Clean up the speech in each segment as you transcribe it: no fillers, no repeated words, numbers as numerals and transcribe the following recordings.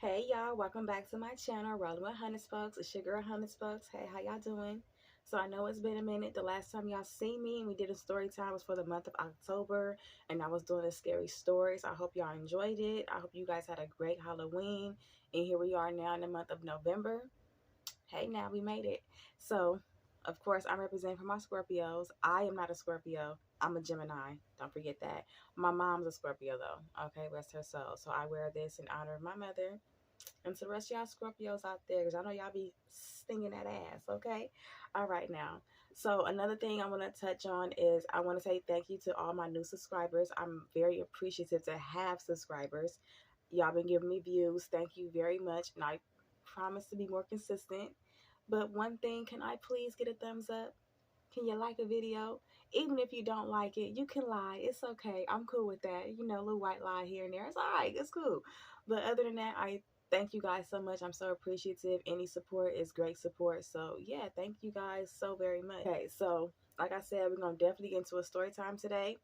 Hey y'all, welcome back to my channel, Rolling with Honey Spokes. It's your girl Honey Spokes. Hey, how y'all doing? So I know it's been a minute. The last time y'all see me, we did a story time was for the month of October, and I was doing a scary stories. I hope y'all enjoyed it. I hope you guys had a great Halloween. And here we are now in the month of November. Hey, now we made it. So, of course, I'm representing for my Scorpios. I am not a Scorpio. I'm a Gemini. Don't forget that. My mom's a Scorpio, though. Okay, rest her soul. So I wear this in honor of my mother. And to the rest of y'all Scorpios out there, because I know y'all be stinging that ass, okay? All right, now. So another thing I want to touch on is I want to say thank you to all my new subscribers. I'm very appreciative to have subscribers. Y'all been giving me views. Thank you very much. And I promise to be more consistent. But one thing, can I please get a thumbs up? Can you like a video? Even if you don't like it, you can lie. It's okay. I'm cool with that. You know, a little white lie here and there. It's all right. It's cool. But other than that, I thank you guys so much. I'm so appreciative. Any support is great support. So, yeah, thank you guys so very much. Okay, so like I said, we're going to definitely get into a story time today.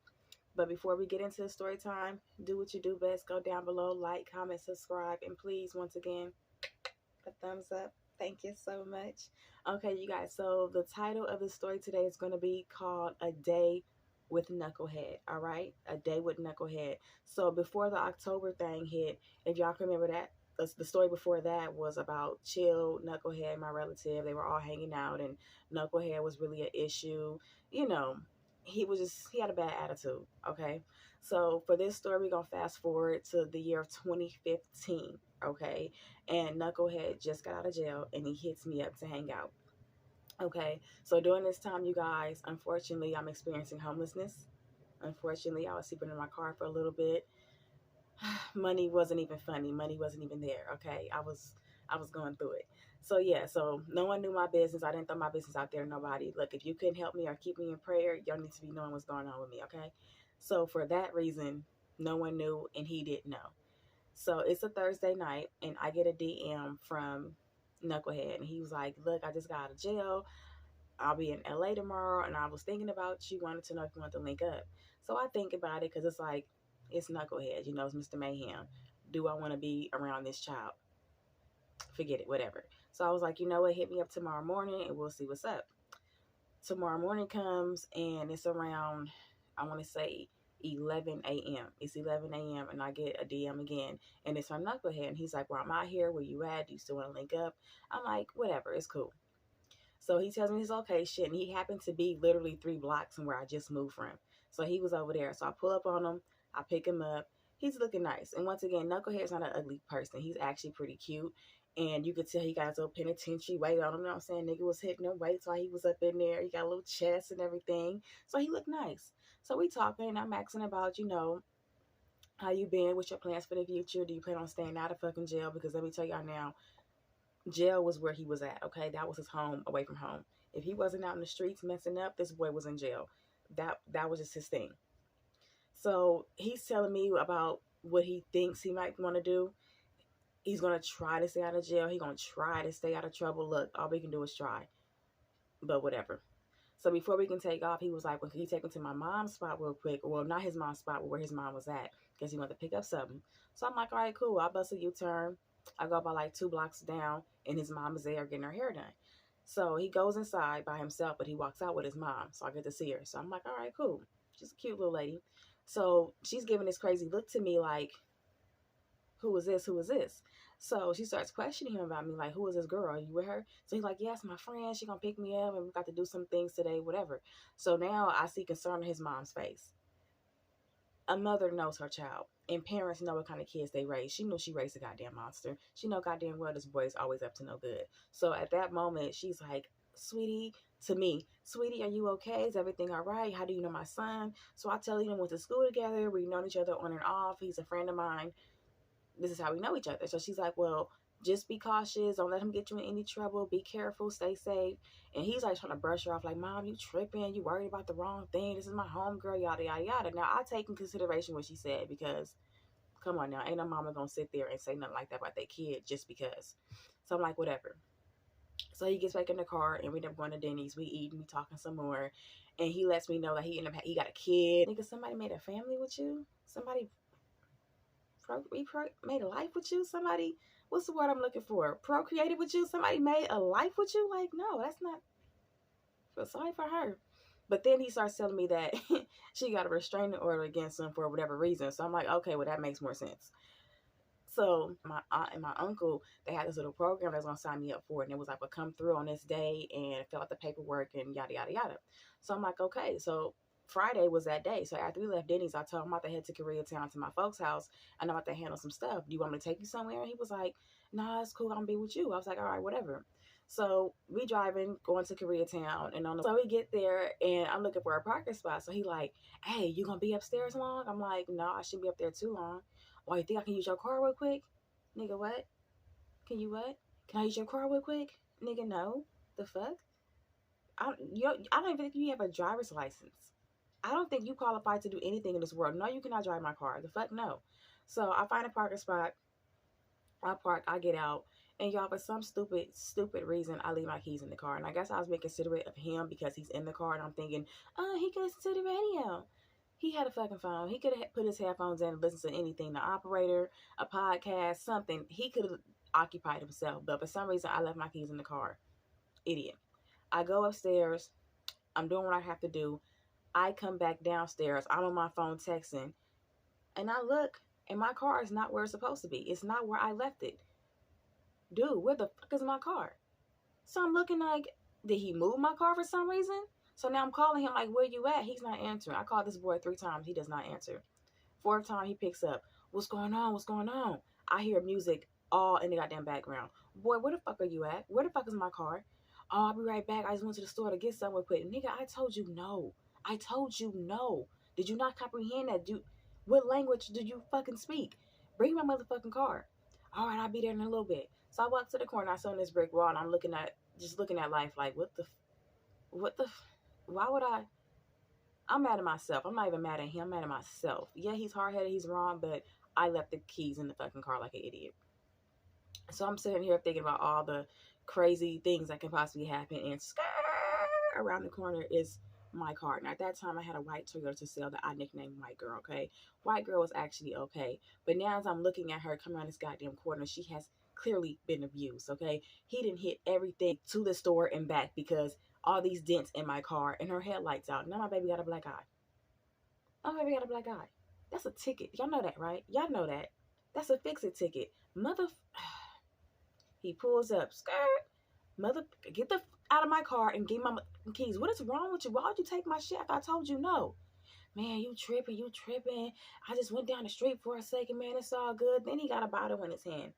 But before we get into the story time, do what you do best. Go down below, like, comment, subscribe, and please, once again, a thumbs up. Thank you so much. Okay, you guys, so the title of the story today is going to be called A Day with Knucklehead, all right? A Day with Knucklehead. So before the October thing hit, if y'all can remember that, the story before that was about Chill, Knucklehead, my relative. They were all hanging out, and Knucklehead was really an issue. You know, he had a bad attitude, okay? So for this story, we're going to fast forward to the year of 2015, okay? And Knucklehead just got out of jail, and he hits me up to hang out. Okay, so during this time, you guys, unfortunately, I'm experiencing homelessness. Unfortunately, I was sleeping in my car for a little bit. Money wasn't even funny. Money wasn't even there. Okay, I was going through it. So yeah, so no one knew my business. I didn't throw my business out there to nobody. Look, if you couldn't help me or keep me in prayer, y'all need to be knowing what's going on with me. Okay, so for that reason, no one knew, and he didn't know. So it's a Thursday night, and I get a DM from Knucklehead, and he was like, "Look, I just got out of jail. I'll be in LA tomorrow, and I was thinking about you. Wanted to know if you want to link up." So I think about it because it's like, it's Knucklehead, you know, it's Mr. Mayhem. Do I want to be around this child? Forget it, whatever. So I was like, you know what? Hit me up tomorrow morning, and we'll see what's up. Tomorrow morning comes, and it's around, I want to say, 11 a.m. It's 11 a.m. and I get a DM again, and it's from Knucklehead, and he's like, "Well, I'm out here. Where you at? Do you still want to link up?" I'm like, "Whatever, it's cool." So he tells me his location, and he happened to be literally 3 blocks from where I just moved from. So he was over there. So I pull up on him. I pick him up. He's looking nice. And once again, Knucklehead's not an ugly person. He's actually pretty cute. And you could tell he got his little penitentiary weight on him. You know what I'm saying? Nigga was hitting him weights while he was up in there. He got a little chest and everything. So he looked nice. So we talking, and I'm asking about, how you been? What's your plans for the future? Do you plan on staying out of fucking jail? Because let me tell y'all now, jail was where he was at, okay? That was his home, away from home. If he wasn't out in the streets messing up, this boy was in jail. That was just his thing. So he's telling me about what he thinks he might want to do. He's going to try to stay out of jail. He's going to try to stay out of trouble. Look, all we can do is try. But whatever. So before we can take off, he was like, "Well, can you take him to my mom's spot real quick?" Well, not his mom's spot, but where his mom was at, because he wanted to pick up something. So I'm like, "All right, cool. I'll bust a U-turn." I go about like 2 blocks down, and his mom is there getting her hair done. So he goes inside by himself, but he walks out with his mom. So I get to see her. So I'm like, "All right, cool. She's a cute little lady." So she's giving this crazy look to me like, "Who is this? Who is this?" So she starts questioning him about me, like, "Who is this girl? Are you with her?" So he's like, "Yes, my friend. She gonna pick me up, and we got to do some things today, whatever." So now I see concern in his mom's face. A mother knows her child, and parents know what kind of kids they raise. She knew she raised a goddamn monster. She know goddamn well this boy is always up to no good. So at that moment, she's like, "Sweetie," to me, "Sweetie, are you okay? Is everything all right? How do you know my son?" So I tell you, went to school together. We've known each other on and off. He's a friend of mine. This is how we know each other. So she's like, "Well, just be cautious. Don't let him get you in any trouble. Be careful. Stay safe." And he's like trying to brush her off, like, "Mom, you tripping. You worried about the wrong thing. This is my home girl, yada, yada, yada." Now, I take in consideration what she said because, come on now, ain't no mama going to sit there and say nothing like that about their kid just because. So I'm like, whatever. So he gets back in the car, and we end up going to Denny's. We eat and we talking some more. And he lets me know that he got a kid. Nigga, somebody made a family with you? Somebody made a life with you? Somebody, what's the word I'm looking for? Procreated with you? Somebody made a life with you? Like, no, that's not, feel sorry for her. But then he starts telling me that she got a restraining order against him for whatever reason. So I'm like, okay, well, that makes more sense. So my aunt and my uncle, they had this little program that's gonna sign me up for it, and it was like, well, come through on this day and fill out the paperwork and yada yada yada. So I'm like, okay. So Friday was that day. So after we left Denny's, I told him I'm about to head to Koreatown to my folks' house, and I'm about to handle some stuff. Do you want me to take you somewhere? And he was like, nah, it's cool. I'm gonna be with you. I was like, all right, whatever. So we driving, going to Koreatown, and so we get there, and I'm looking for a parking spot. So he like, hey, you gonna be upstairs long? I'm like, no, I shouldn't be up there too long. Oh, you think I can use your car real quick? Nigga, what? Can you what? Can I use your car real quick? Nigga, no. The fuck? I don't even think you have a driver's license. I don't think you qualify to do anything in this world. No, you cannot drive my car. The fuck, no. So I find a parking spot. I park. I get out. And y'all, for some stupid reason, I leave my keys in the car. And I guess I was being considerate of him because he's in the car. And I'm thinking, he can listen to the radio. He had a fucking phone. He could have put his headphones in and listened to anything, the operator, a podcast, something. He could have occupied himself. But for some reason, I left my keys in the car. Idiot. I go upstairs. I'm doing what I have to do. I come back downstairs. I'm on my phone texting. And I look, and my car is not where it's supposed to be. It's not where I left it. Dude, where the fuck is my car? So I'm looking like, did he move my car for some reason? So now I'm calling him like, where you at? He's not answering. I called this boy 3 times. He does not answer. 4th time he picks up. What's going on? What's going on? I hear music all in the goddamn background. Boy, where the fuck are you at? Where the fuck is my car? Oh, I'll be right back. I just went to the store to get something quick. Nigga, I told you no. I told you no. Did you not comprehend that? What language do you fucking speak? Bring my motherfucking car. All right, I'll be there in a little bit. So I walk to the corner. I saw this brick wall, and I'm looking at life like, why would I? I'm mad at myself. I'm not even mad at him. I'm mad at myself. Yeah, he's hard-headed. He's wrong, but I left the keys in the fucking car like an idiot. So I'm sitting here thinking about all the crazy things that can possibly happen, and around the corner is my car. Now, at that time, I had a white Toyota to sell that I nicknamed White Girl, okay? White Girl was actually okay. But now as I'm looking at her coming around this goddamn corner, she has clearly been abused, okay? He didn't hit everything to the store and back because all these dents in my car and her headlights out. Now my baby got a black eye. My baby got a black eye. That's a ticket. Y'all know that, right? Y'all know that. That's a fix-it ticket. He pulls up. Get the out of my car and give my keys. What is wrong with you? Why would you take my shit after I told you no? Man, you tripping. I just went down the street for a second, man. It's all good. Then he got a bottle in his hand.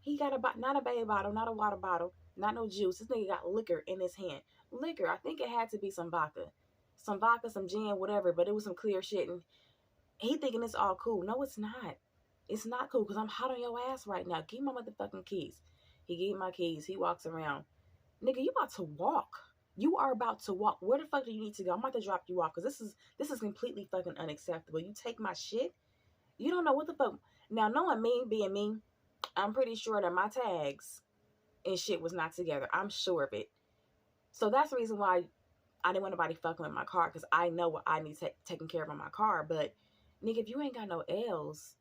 He got not a baby bottle, not a water bottle, not no juice. This nigga got liquor in his hand. Liquor. I think it had to be some vodka, some gin, whatever. But it was some clear shit, and he thinking it's all cool. No, it's not. It's not cool because I'm hot on your ass right now. Give me my motherfucking keys. He gave me my keys. He walks around. Nigga, you about to walk. You are about to walk. Where the fuck do you need to go? I'm about to drop you off because this is completely fucking unacceptable. You take my shit. You don't know what the fuck. Now, knowing me, being me, I'm pretty sure that my tags and shit was not together. I'm sure of it. So that's the reason why I didn't want nobody fucking with my car because I know what I need taken care of on my car. But, nigga, if you ain't got no L's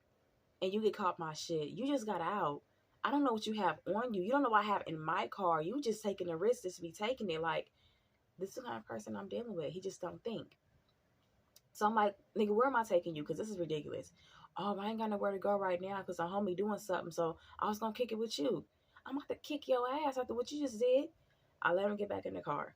and you get caught my shit, you just got out. I don't know what you have on you. You don't know what I have in my car. You just taking the risk to be taking it. Like, this is the kind of person I'm dealing with. He just don't think. So I'm like, nigga, where am I taking you? Because this is ridiculous. Oh, I ain't got nowhere to go right now because a homie doing something. So I was going to kick it with you. I'm about to kick your ass after what you just did. I let him get back in the car.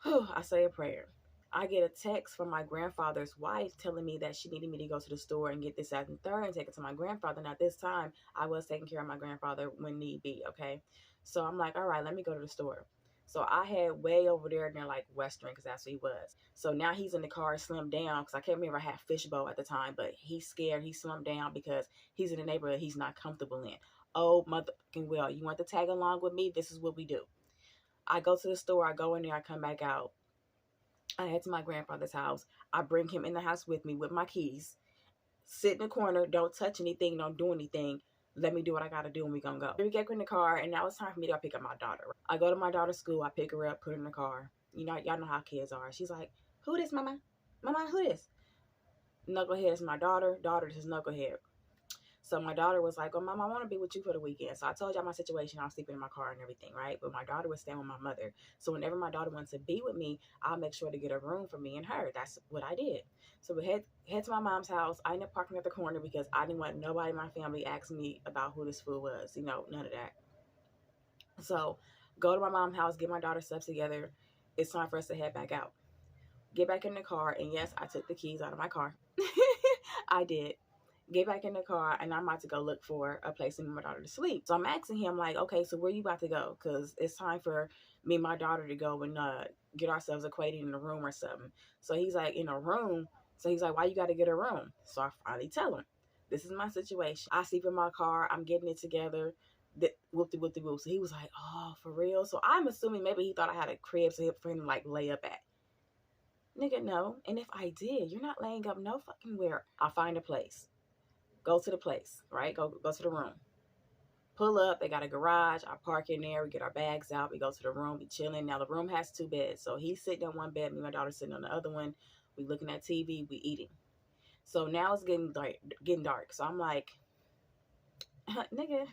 Whew, I say a prayer. I get a text from my grandfather's wife telling me that she needed me to go to the store and get this, that, and third and take it to my grandfather. Now, this time, I was taking care of my grandfather when need be, okay? So I'm like, all right, let me go to the store. So I had way over there near like Western because that's what he was. So now he's in the car, slimmed down because I can't remember I had Fishbowl at the time, but he's scared. He slimmed down because he's in a neighborhood he's not comfortable in. Oh, motherfucking well, you want to tag along with me? This is what we do. I go to the store. I go in there. I come back out. I head to my grandfather's house. I bring him in the house with me with my keys. Sit in the corner. Don't touch anything. Don't do anything. Let me do what I got to do and we going to go. We get in the car and now it's time for me to go pick up my daughter. I go to my daughter's school. I pick her up, put her in the car. You know, y'all know how kids are. She's like, who this, mama? Mama, who this? Knucklehead is my daughter. Daughter, this is Knucklehead. So my daughter was like, "Oh, Mom, I want to be with you for the weekend." So I told y'all my situation. I was sleeping in my car and everything, right? But my daughter was staying with my mother. So whenever my daughter wants to be with me, I'll make sure to get a room for me and her. That's what I did. So we head to my mom's house. I ended up parking at the corner because I didn't want nobody in my family asking me about who this fool was. You know, none of that. So go to my mom's house, get my daughter's stuff together. It's time for us to head back out. Get back in the car, and yes, I took the keys out of my car. I did. Get back in the car, and I'm about to go look for a place for my daughter to sleep. So I'm asking him, like, okay, so where you about to go? Because it's time for me and my daughter to go and get ourselves acquainted in a room or something. So he's like, in a room? So he's like, why you got to get a room? So I finally tell him, this is my situation. I sleep in my car. I'm getting it together. Whoop-de-whoop-de-whoop. So he was like, oh, for real? So I'm assuming maybe he thought I had a crib for him to, like, lay up at. Nigga, no. And if I did, you're not laying up no fucking where. I'll find a place. Go to the place, right? Go to the room. Pull up. They got a garage. I park in there. We get our bags out. We go to the room. We chilling. Now, the room has 2 beds. So he's sitting on one bed. Me and my daughter sitting on the other one. We looking at TV. We eating. So now it's getting dark. So I'm like, nigga,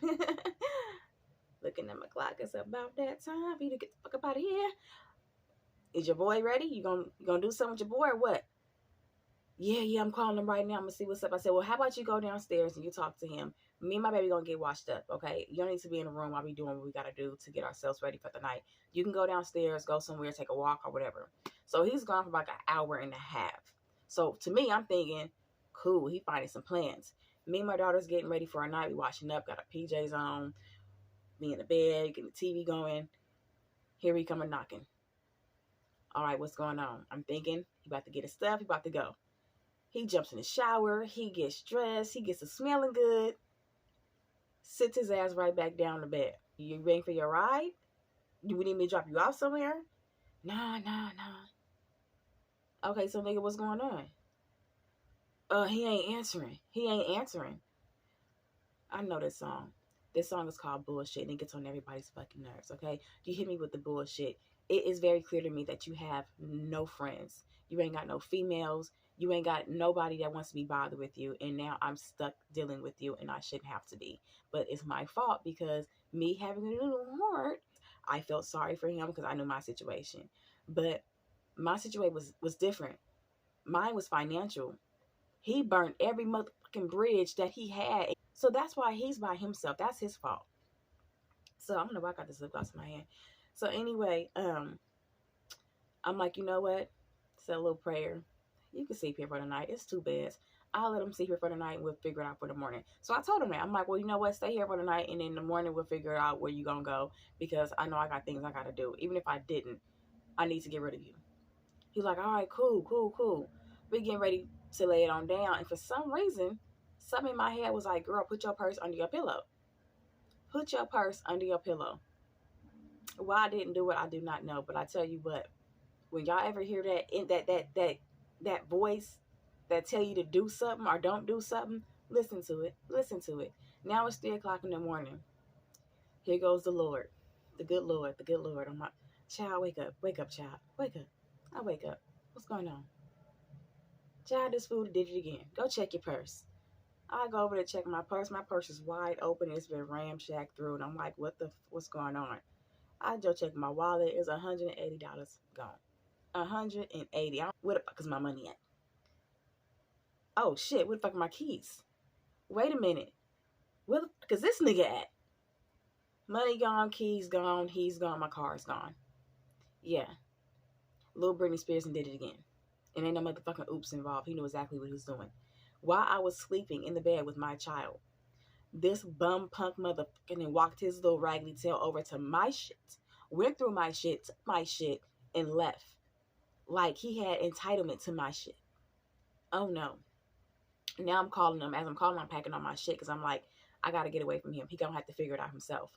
looking at my clock. It's about that time for you to get the fuck up out of here. Is your boy ready? You gonna do something with your boy or what? Yeah, I'm calling him right now. I'm gonna see what's up. I said, well, how about you go downstairs and you talk to him? Me and my baby gonna get washed up, okay? You don't need to be in the room while we doing what we gotta do to get ourselves ready for the night. You can go downstairs, go somewhere, take a walk or whatever. So he's gone for like an hour and a half. So to me, I'm thinking, cool, he finding some plans. Me and my daughter's getting ready for our night. We washing up, got our PJs on, me in the bed, getting the TV going. Here he coming knocking. All right, what's going on? I'm thinking he about to get his stuff, he about to go. He jumps in the shower. He gets dressed. He gets to smelling good. Sits his ass right back down to bed. You waiting for your ride? Do we need me to drop you off somewhere? Nah. Okay, so nigga, what's going on? He ain't answering. I know this song. This song is called Bullshit, and it gets on everybody's fucking nerves, okay? You hit me with the bullshit. It is very clear to me that you have no friends. You ain't got no females. You ain't got nobody that wants to be bothered with you. And now I'm stuck dealing with you, and I shouldn't have to be. But it's my fault because me having a little heart, I felt sorry for him because I knew my situation. But my situation was different. Mine was financial. He burned every motherfucking bridge that he had. So that's why he's by himself. That's his fault. So I'm gonna walk out this lip gloss in my hand. So anyway, I'm like, you know what? Say a little prayer. You can sleep here for the night. It's 2 beds. I'll let him sleep here for the night and we'll figure it out for the morning. So I told him that. I'm like, well, you know what? Stay here for the night and in the morning we'll figure out where you gonna go because I know I got things I gotta do. Even if I didn't, I need to get rid of you. He's like, all right, cool. We getting ready to lay it on down. And for some reason, something in my head was like, girl, put your purse under your pillow. Put your purse under your pillow. Why I didn't do it, I do not know. But I tell you what, when y'all ever hear that voice that tell you to do something or don't do something, listen to it. Now it's 3:00 in the morning. Here goes the Lord, the good Lord. I'm like, child, wake up, child, wake up. I wake up. What's going on? Child, this fool did it again. Go check your purse. I go over to check my purse. My purse is wide open. It's been ramshacked through, and I'm like, what's going on? I go check my wallet. It's $180 gone. 180. Where the fuck is my money at? Oh shit, where the fuck are my keys? Wait a minute. Where the fuck is this nigga at? Money gone, keys gone, he's gone, my car's gone. Yeah. Lil Britney Spears did it again. And ain't no motherfucking oops involved. He knew exactly what he was doing. While I was sleeping in the bed with my child, this bum punk motherfucking walked his little raggedy tail over to my shit, went through my shit, took my shit, and left. Like he had entitlement to my shit. Oh no. Now I'm calling him. As I'm calling him, I'm packing on my shit because I'm like, I got to get away from him. He going to have to figure it out himself.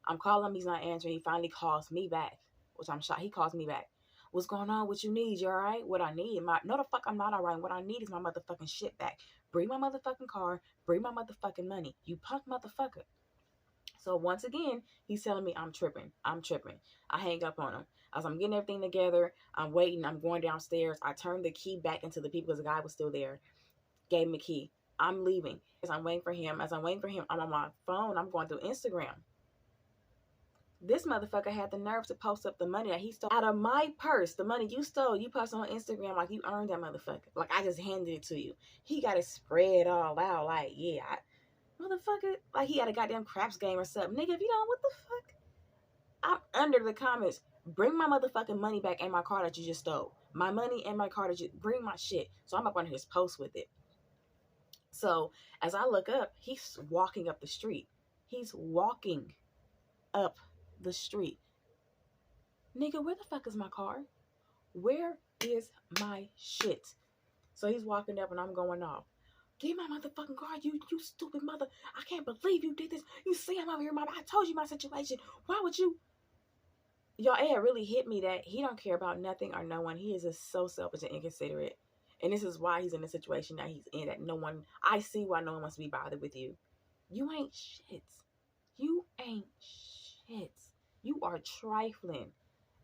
I'm calling him. He's not answering. He finally calls me back, which I'm shocked. He calls me back. What's going on? What you need? You all right? What I need? No, the fuck I'm not all right. What I need is my motherfucking shit back. Bring my motherfucking car. Bring my motherfucking money. You punk motherfucker. So once again, he's telling me I'm tripping. I hang up on him. As I'm getting everything together, I'm waiting. I'm going downstairs. I turned the key back into the people because the guy was still there. Gave him the key. I'm leaving. As I'm waiting for him, I'm on my phone. I'm going through Instagram. This motherfucker had the nerve to post up the money that he stole out of my purse. The money you stole, you posted on Instagram like you earned that motherfucker. Like I just handed it to you. He got it spread all out. Like, yeah, motherfucker. Like he had a goddamn craps game or something. Nigga, if you don't, what the fuck? I'm under the comments. Bring my motherfucking money back and my car that you just stole. My money and my car that you, bring my shit. So I'm up on his post with it. So as I look up, he's walking up the street. He's walking up the street. Nigga, where the fuck is my car? Where is my shit? So he's walking up and I'm going off. Give my motherfucking car, you stupid mother. I can't believe you did this. You see I'm over here, mama. I told you my situation. Why would you? Y'all, it really hit me that he don't care about nothing or no one. He is just so selfish and inconsiderate. And this is why he's in the situation that he's in, that no one, I see why no one wants to be bothered with you. You ain't shit. You ain't shit. You are trifling.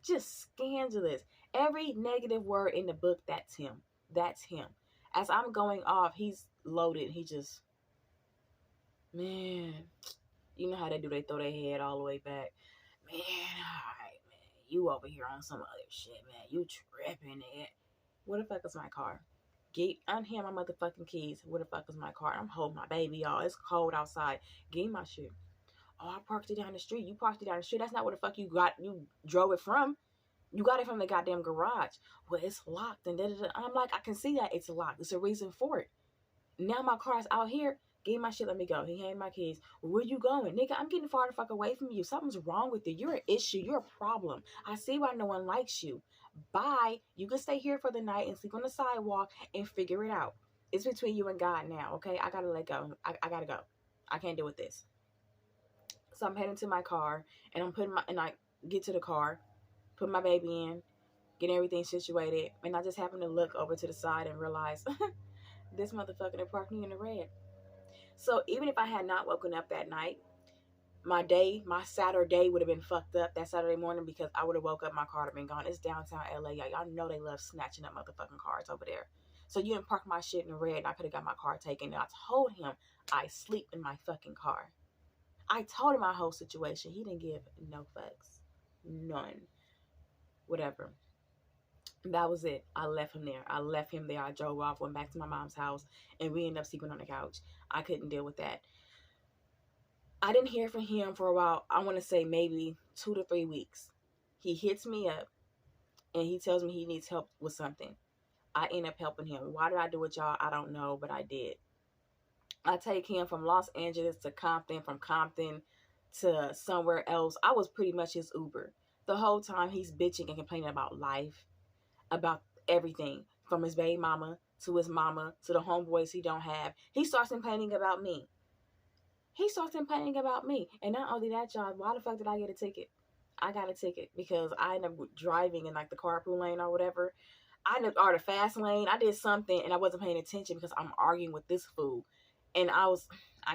Just scandalous. Every negative word in the book, that's him. That's him. As I'm going off, he's loaded. He just, man, you know how they do. They throw their head all the way back. Man, all right, man. You over here on some other shit, man. You tripping it. Where the fuck is my car? Unhand my motherfucking keys. Where the fuck is my car? I'm holding my baby, y'all. It's cold outside. Give me my shit. Oh, I parked it down the street. You parked it down the street. That's not where the fuck you drove it from. You got it from the goddamn garage. Well, it's locked and da-da-da. I'm like, I can see that it's locked. There's a reason for it. Now my car's out here. Give me my shit. Let me go. He handed my keys. Where you going? Nigga, I'm getting far the fuck away from you. Something's wrong with you. You're an issue. You're a problem. I see why no one likes you. Bye. You can stay here for the night and sleep on the sidewalk and figure it out. It's between you and God now, okay? I gotta let go. I gotta go. I can't deal with this. So I'm heading to my car and I get to the car, put my baby in, get everything situated, and I just happen to look over to the side and realize this motherfucker that parked me in the red. So even if I had not woken up that night, my Saturday would have been fucked up that Saturday morning, because I would have woke up, my car would have been gone. It's downtown LA, y'all. Y'all know they love snatching up motherfucking cars over there. So you didn't park my shit in the red, and I could have got my car taken. And I told him I sleep in my fucking car. I told him my whole situation. He didn't give no fucks. None. Whatever. That was it. I left him there. I drove off, went back to my mom's house, and we ended up sleeping on the couch. I couldn't deal with that. I didn't hear from him for a while. I want to say maybe 2 to 3 weeks. He hits me up, and he tells me he needs help with something. I end up helping him. Why did I do it, y'all? I don't know, but I did. I take him from Los Angeles to Compton, from Compton to somewhere else. I was pretty much his Uber. The whole time he's bitching and complaining about life, about everything, from his baby mama to his mama to the homeboys he don't have. He starts complaining about me. And not only that, y'all, why the fuck did I get a ticket? I got a ticket because I ended up driving in like the carpool lane or whatever. Or the fast lane. I did something and I wasn't paying attention because I'm arguing with this fool. And I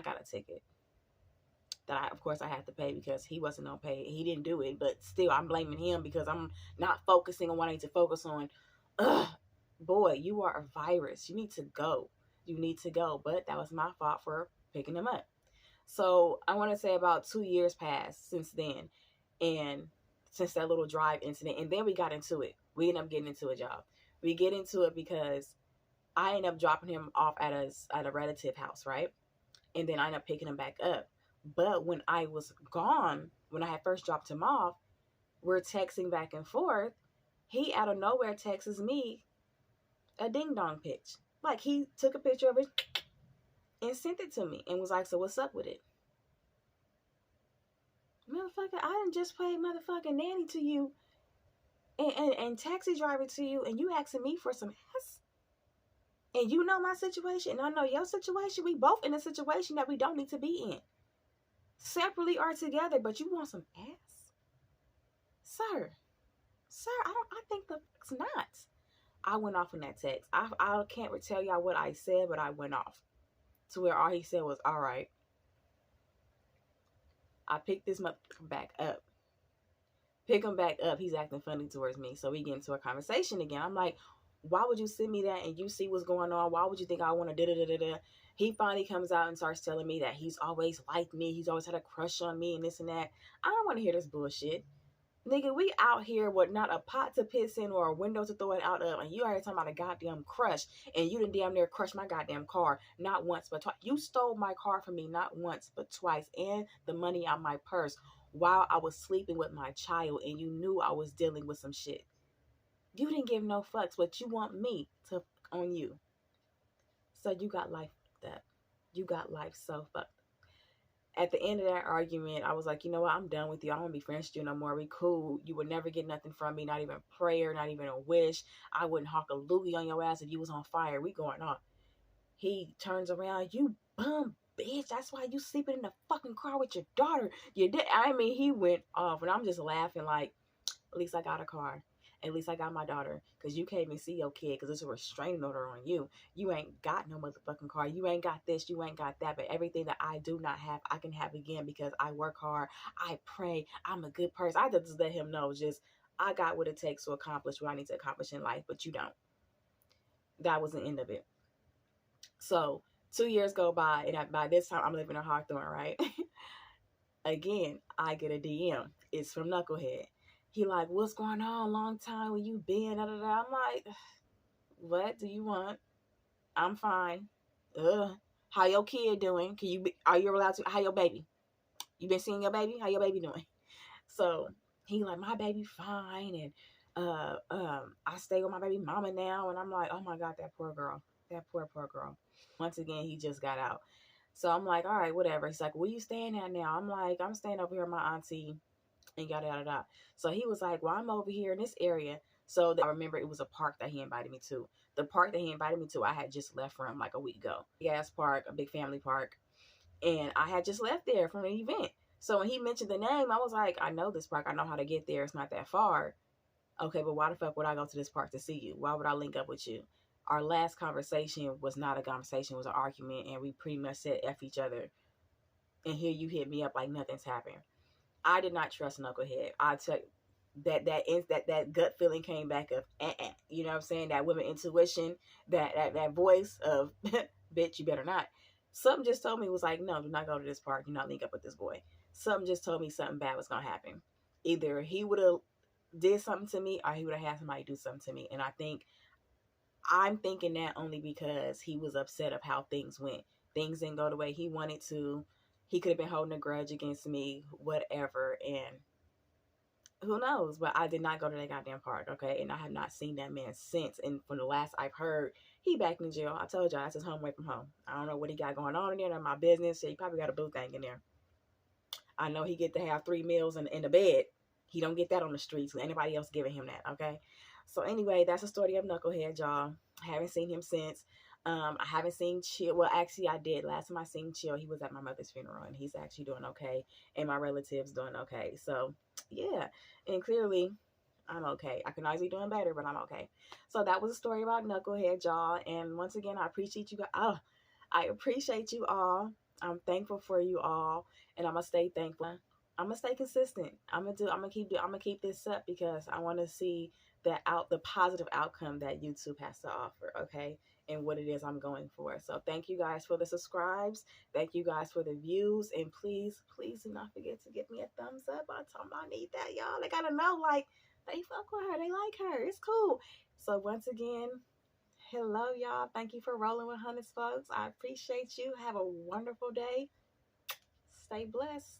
got a ticket that of course I had to pay because he wasn't gonna pay. He didn't do it, but still I'm blaming him because I'm not focusing on what I need to focus on. Boy, you are a virus. You need to go. But that was my fault for picking him up. So I want to say about 2 years passed since then, and since that little drive incident, and then we got into it. We ended up getting into a job. We get into it because I ended up dropping him off at a relative house, right? And then I ended up picking him back up. But when I was gone, when I had first dropped him off, we're texting back and forth. He out of nowhere texts me a ding dong pitch. Like he took a picture of it and sent it to me and was like, so what's up with it? Motherfucker, I done just played motherfucking nanny to you and taxi driver to you, and you asking me for some ass? And you know my situation, and I know your situation. We both in a situation that we don't need to be in. Separately or together, but you want some ass? Sir, I think it's not. I went off in that text. I can't tell y'all what I said, but I went off. To where all he said was, all right. I picked this motherfucker back up. Pick him back up. He's acting funny towards me. So we get into a conversation again. I'm like, why would you send me that and you see what's going on? Why would you think I want to da-da-da-da-da? He finally comes out and starts telling me that he's always liked me. He's always had a crush on me and this and that. I don't want to hear this bullshit. Nigga, we out here with not a pot to piss in or a window to throw it out of, and you out here talking about a goddamn crush, and you done damn near crushed my goddamn car, not once but twice. You stole my car from me not once but twice, and the money out my purse while I was sleeping with my child, and you knew I was dealing with some shit. You didn't give no fucks, but you want me to fuck on you. So you got life fucked up. You got life so fucked. At the end of that argument, I was like, you know what? I'm done with you. I don't want to be friends with you no more. We cool. You would never get nothing from me, not even a prayer, not even a wish. I wouldn't hawk a loogie on your ass if you was on fire. We going on. He turns around, you bum bitch. That's why you sleeping in the fucking car with your daughter. You did. I mean, he went off, and I'm just laughing like, at least I got a car. At least I got my daughter, because you can't even see your kid because there's a restraining order on you. You ain't got no motherfucking car. You ain't got this. You ain't got that. But everything that I do not have, I can have again because I work hard. I pray. I'm a good person. I just let him know, just, I got what it takes to accomplish what I need to accomplish in life, but you don't. That was the end of it. So 2 years go by, and by this time, I'm living in Hawthorne, right? Again, I get a DM. It's from Knucklehead. He like, what's going on? Long time, where you been? Da, da, da. I'm like, what do you want? I'm fine. How your kid doing? Can you be, are you allowed to? How your baby? You been seeing your baby? How your baby doing? So he like, my baby fine, and I stay with my baby mama now, and I'm like, oh my god, that poor girl, that poor girl. Once again, he just got out. So I'm like, all right, whatever. He's like, where you staying at now? I'm like, I'm staying over here with my auntie and yada yada yada. So he was like, well, I'm over here in this area. So I remember it was a park that he invited me to. The park that he invited me to, I had just left from like a week ago. Gas park, a big family park. And I had just left there from an event. So when he mentioned the name, I was like, I know this park. I know how to get there. It's not that far. Okay, but why the fuck would I go to this park to see you? Why would I link up with you? Our last conversation was not a conversation, it was an argument, and we pretty much said F each other. And here you hit me up like nothing's happened. I did not trust Knucklehead. I took that gut feeling came back of you know what I'm saying, that women intuition, that voice of bitch, you better not. Something just told me, was like, no, do not go to this park, do not link up with this boy. Something just told me something bad was gonna happen. Either he would have did something to me, or he would have had somebody do something to me. And I'm thinking that only because he was upset of how things went. Things didn't go the way he wanted to. He could have been holding a grudge against me, whatever. And who knows? But I did not go to that goddamn park, okay? And I have not seen that man since. And from the last I've heard, he back in jail. I told y'all, that's his home away from home. I don't know what he got going on in there. Not my business. He probably got a boo thing in there. I know he get to have 3 meals in the bed. He don't get that on the streets. Anybody else giving him that, okay? So anyway, that's the story of Knucklehead, y'all. I haven't seen him since. I haven't seen Chill. Well, actually, I did. Last time I seen Chill, he was at my mother's funeral, and he's actually doing okay, and my relatives doing okay. So yeah, and clearly, I'm okay. I can always be doing better, but I'm okay. So that was a story about Knucklehead, y'all. And once again, I appreciate you guys. Oh, I appreciate you all. I'm thankful for you all, and I'm gonna stay thankful. I'm gonna stay consistent. I'm gonna keep this up because I want to see the positive outcome that YouTube has to offer. Okay, and what it is I'm going for. So thank you guys for the subscribes. Thank you guys for the views, and please do not forget to give me a thumbs up. I need that, y'all. They gotta know, like, they fuck with her. They like her. It's cool. So once again, hello, y'all. Thank you for rolling with Honey Folks. I appreciate you. Have a wonderful day. Stay blessed.